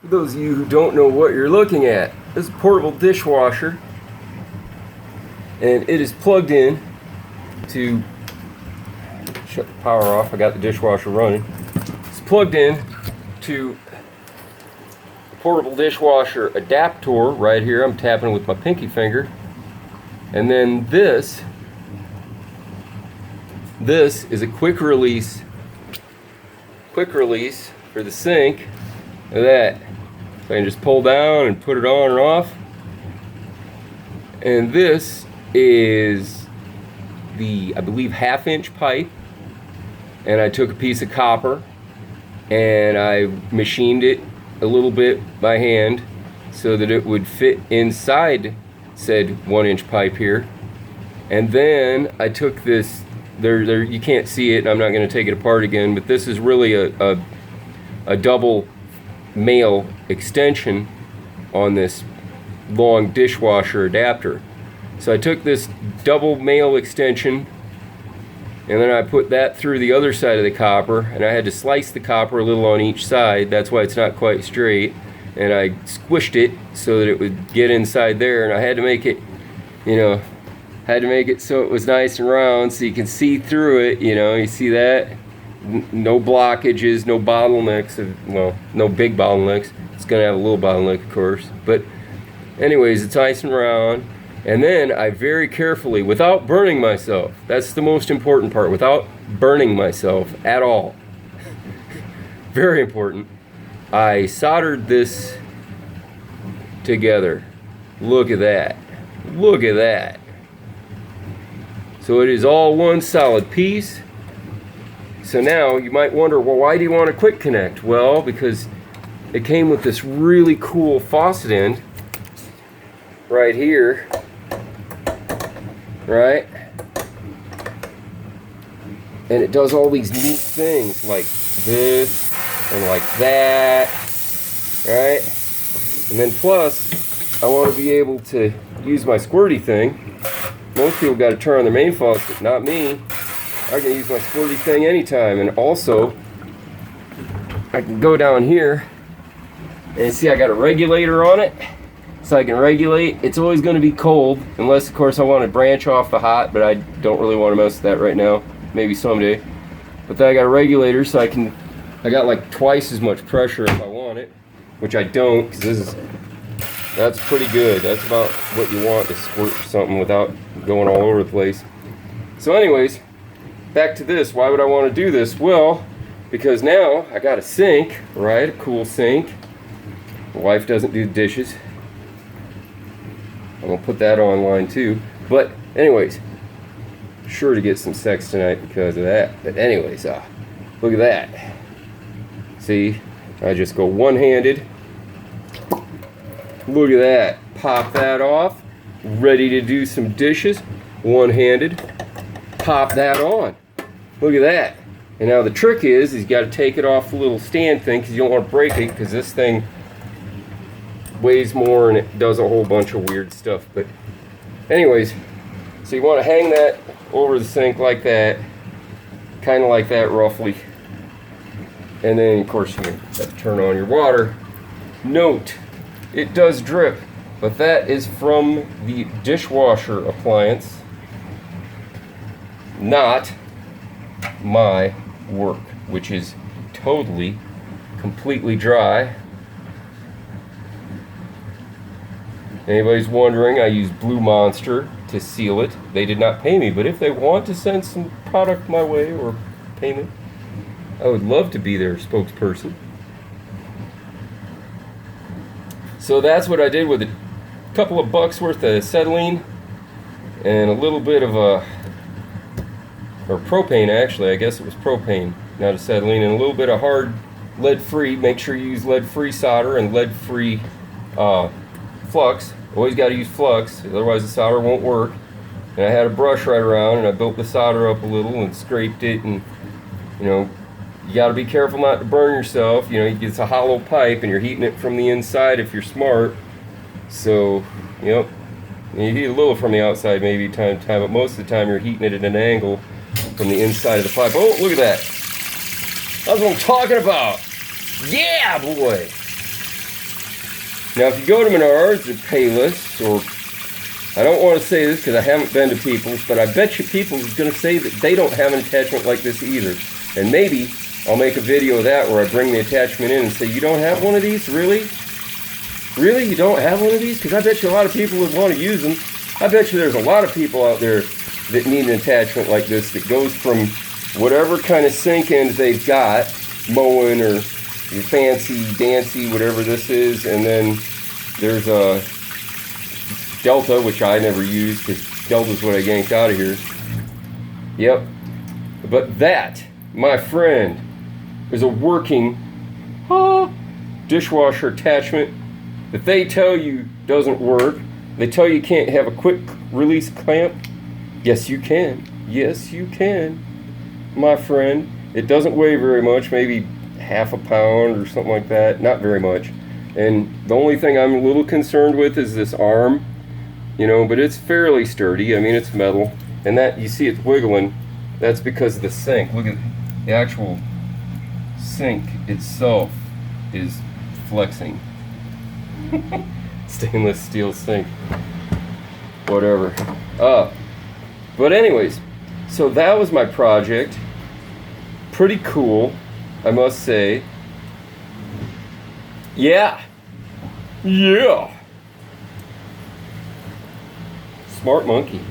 For those of you who don't know what you're looking at, this is a portable dishwasher, and it is plugged in to shut the power off. I got the dishwasher running. It's plugged in to the portable dishwasher adapter right here. I'm tapping with my pinky finger, and then this is a quick release for the sink. Look at that. So I can just pull down and put it on and off. And this is the, I believe, 1/2-inch pipe. And I took a piece of copper and I machined it a little bit by hand so that it would fit inside said 1-inch pipe here. And then I took this, there you can't see it, and I'm not going to take it apart again, but this is really a double male extension on this long dishwasher adapter. So I took this double male extension and then I put that through the other side of the copper, and I had to slice the copper a little on each side. That's why it's not quite straight. And I squished it so that it would get inside there, and I had to make it, so it was nice and round so you can see through it. You see that? No blockages, no bottlenecks, well, no big bottlenecks. It's gonna have a little bottleneck, of course, but anyways, it's nice and round. And then I very carefully, without burning myself, that's the most important part, without burning myself at all, very important, I soldered this together. Look at that. Look at that. So it is all one solid piece. So now you might wonder, well, why do you want a quick connect? Well, because it came with this really cool faucet end right here, right? And it does all these neat things like this and like that, right? And then plus, I want to be able to use my squirty thing. Most people got to turn on their main faucet, not me. I can use my squirty thing anytime. And also, I can go down here and see I got a regulator on it, so I can regulate. It's always going to be cold, unless of course I want to branch off the hot, but I don't really want to mess with that right now. Maybe someday. But then I got a regulator, so I got like twice as much pressure if I want it, which I don't, because that's pretty good. That's about what you want to squirt something without going all over the place. So anyways, back to this. Why would I want to do this? Well, because now I got a sink, right? A cool sink. My wife doesn't do dishes. I'm gonna put that online too. But anyways, sure to get some sex tonight because of that. But anyways, look at that. See, I just go one-handed. Look at that. Pop that off. Ready to do some dishes. One-handed. Pop that on. Look at that. And now the trick is you got to take it off the little stand thing, because you don't want to break it, because this thing weighs more and it does a whole bunch of weird stuff. But anyways, so you want to hang that over the sink like that, kind of like that roughly. And then of course you have to turn on your water. Note, it does drip, but that is from the dishwasher appliance, not my work, which is totally, completely dry. Anybody's wondering, I use Blue Monster to seal it. They did not pay me, but if they want to send some product my way or payment, I would love to be their spokesperson. So that's what I did with a couple of bucks worth of acetylene and a little bit of or propane, actually. I guess it was propane, not acetylene, and a little bit of hard lead-free. Make sure you use lead-free solder and lead-free flux. Always got to use flux, otherwise the solder won't work. And I had a brush right around, and I built the solder up a little and scraped it. And you got to be careful not to burn yourself. It's a hollow pipe, and you're heating it from the inside if you're smart. So, you heat a little from the outside maybe time to time, but most of the time you're heating it at an angle from the inside of the pipe. Oh, look at that. That's what I'm talking about. Yeah, boy. Now, if you go to Menards or Payless, or I don't want to say this because I haven't been to People's, but I bet you People's is going to say that they don't have an attachment like this either. And maybe I'll make a video of that where I bring the attachment in and say, you don't have one of these? Really? Really? You don't have one of these? Because I bet you a lot of people would want to use them. I bet you there's a lot of people out there that need an attachment like this that goes from whatever kind of sink end they've got, mowing or your fancy, dancy, whatever this is, and then there's a Delta, which I never use because Delta's what I yanked out of here. Yep. But that, my friend, is a working dishwasher attachment that they tell you doesn't work. They tell you can't have a quick release clamp. Yes, you can. Yes, you can, my friend. It doesn't weigh very much, maybe half a pound or something like that. Not very much. And the only thing I'm a little concerned with is this arm, you know, but it's fairly sturdy. I mean, it's metal. And that, you see it's wiggling. That's because of the sink. Look at the actual sink itself is flexing. Stainless steel sink. Whatever. But anyways, so that was my project. Pretty cool, I must say. Yeah. Yeah. Smart monkey.